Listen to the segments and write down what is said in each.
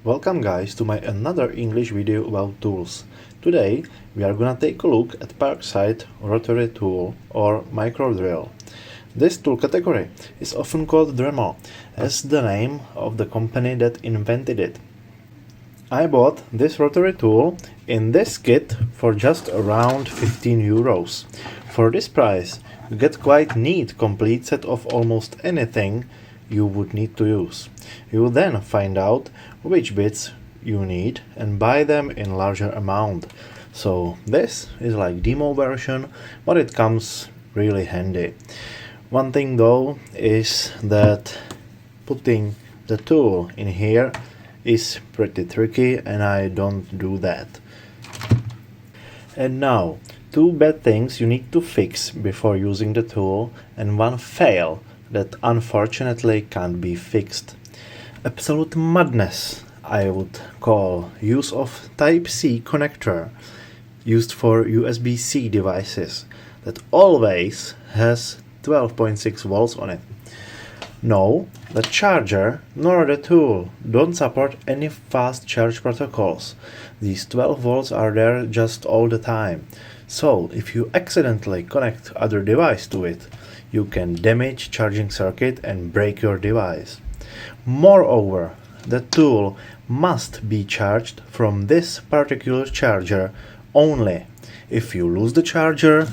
Welcome guys to my another English video about tools. Today we are gonna take a look at Parkside rotary tool or micro drill. This tool category is often called Dremel, as the name of the company that invented it. I bought this rotary tool in this kit for just around 15 euros. For this price you get quite neat complete set of almost anything you would need to use. You will then find out which bits you need and buy them in larger amount. So this is like demo version, but it comes really handy. One thing though is that putting the tool in here is pretty tricky and I don't do that. And now, two bad things you need to fix before using the tool and one fail that unfortunately can't be fixed. Absolute madness, I would call use of Type-C connector used for USB-C devices that always has 12.6 volts on it. No, the charger nor the tool don't support any fast charge protocols. These 12 volts are there just all the time. So if you accidentally connect other device to it, you can damage charging circuit and break your device. Moreover, the tool must be charged from this particular charger only. If you lose the charger,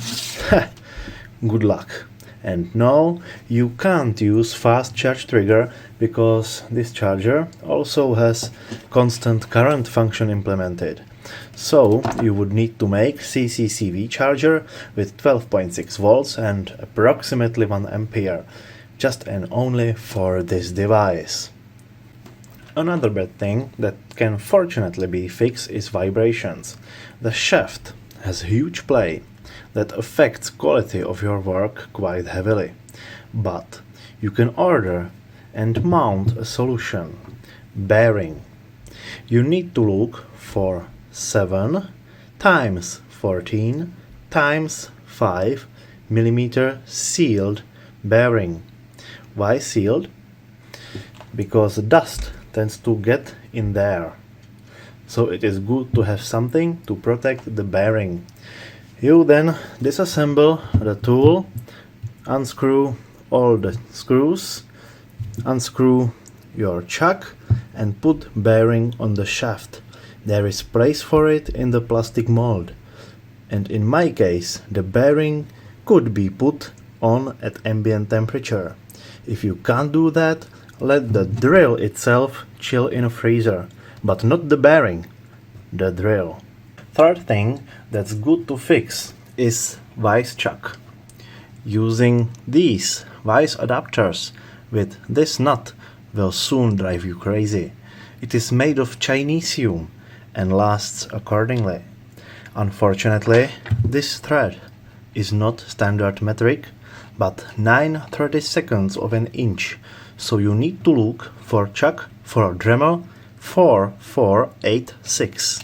good luck. And no, you can't use fast charge trigger because this charger also has constant current function implemented. So you would need to make CCCV charger with 12.6 volts and approximately 1 ampere, just and only for this device. Another bad thing that can fortunately be fixed is vibrations. The shaft has huge play that affects quality of your work quite heavily. But you can order and mount a solution. Bearing. You need to look for 7 times 14 times 5 millimeter sealed bearing. Why sealed? Because dust tends to get in there. So it is good to have something to protect the bearing. You then disassemble the tool, unscrew all the screws, unscrew your chuck and put bearing on the shaft. There is place for it in the plastic mold. And in my case, the bearing could be put on at ambient temperature. If you can't do that, let the drill itself chill in a freezer, but not the bearing, the drill. Third thing that's good to fix is vice chuck. Using these vice adapters with this nut will soon drive you crazy. It is made of Chinesium and lasts accordingly. Unfortunately, this thread is not standard metric, but 9/32 of an inch, so you need to look for chuck for a Dremel 4486.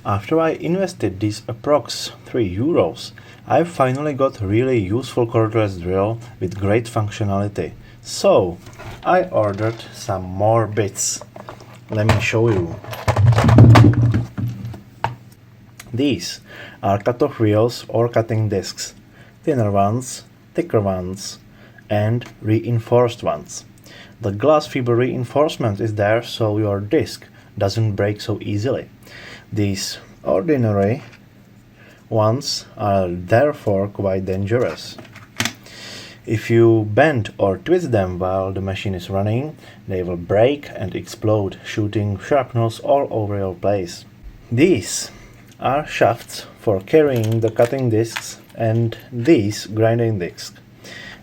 After I invested these approx 3 euros, I finally got really useful cordless drill with great functionality. So I ordered some more bits. Let me show you. These are cut-off wheels or cutting discs, thinner ones, thicker ones, and reinforced ones. The glass fiber reinforcement is there so your disc doesn't break so easily. These ordinary ones are therefore quite dangerous. If you bend or twist them while the machine is running, they will break and explode, shooting shrapnels all over your place. These are shafts for carrying the cutting discs and these grinding discs.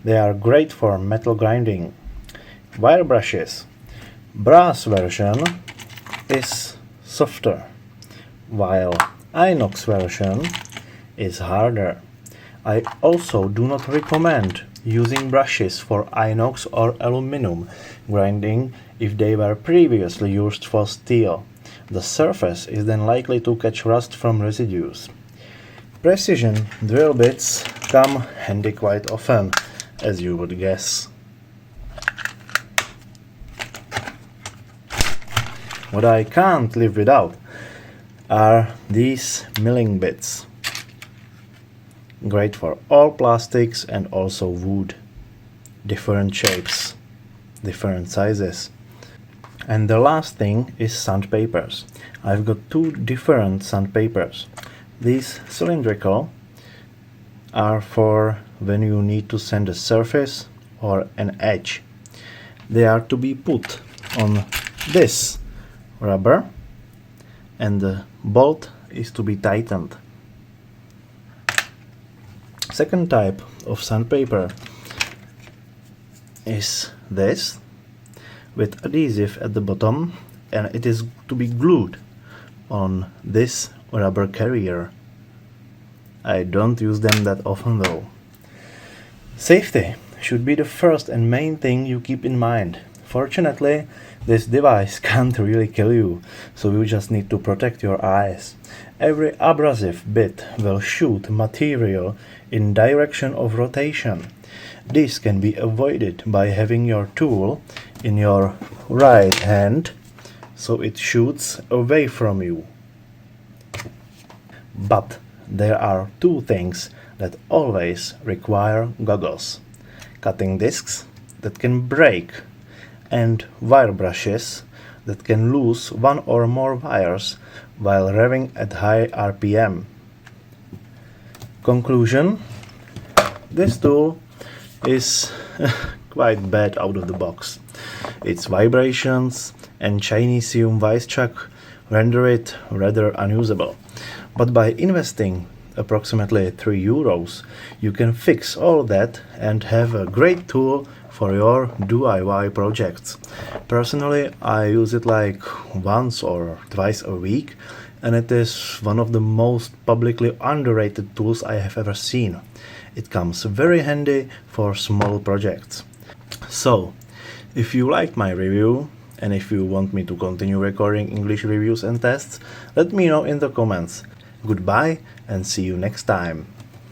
They are great for metal grinding. Wire brushes. Brass version is softer, while inox version is harder. I also do not recommend using brushes for inox or aluminum grinding if they were previously used for steel. The surface is then likely to catch rust from residues. Precision drill bits come handy quite often. as you would guess. What I can't live without are these milling bits. Great for all plastics and also wood. Different shapes, different sizes. And the last thing is sandpapers. I've got two different sandpapers. These cylindrical are for when you need to sand a surface or an edge. They are to be put on this rubber and the bolt is to be tightened. Second type of sandpaper is this, with adhesive at the bottom, and it is to be glued on this rubber carrier. I don't use them that often though. Safety should be the first and main thing you keep in mind. Fortunately, this device can't really kill you, so you just need to protect your eyes. Every abrasive bit will shoot material in direction of rotation. This can be avoided by having your tool in your right hand, so it shoots away from you. But there are two things that always require goggles: cutting discs that can break and wire brushes that can lose one or more wires while revving at high RPM. Conclusion: this tool is quite bad out of the box. Its vibrations and Chinesium vice chuck render it rather unusable. But by investing approximately €3, you can fix all that and have a great tool for your DIY projects. Personally, I use it like once or twice a week, and it is one of the most publicly underrated tools I have ever seen. It comes very handy for small projects. So, if you liked my review, and if you want me to continue recording English reviews and tests, let me know in the comments. Goodbye and see you next time.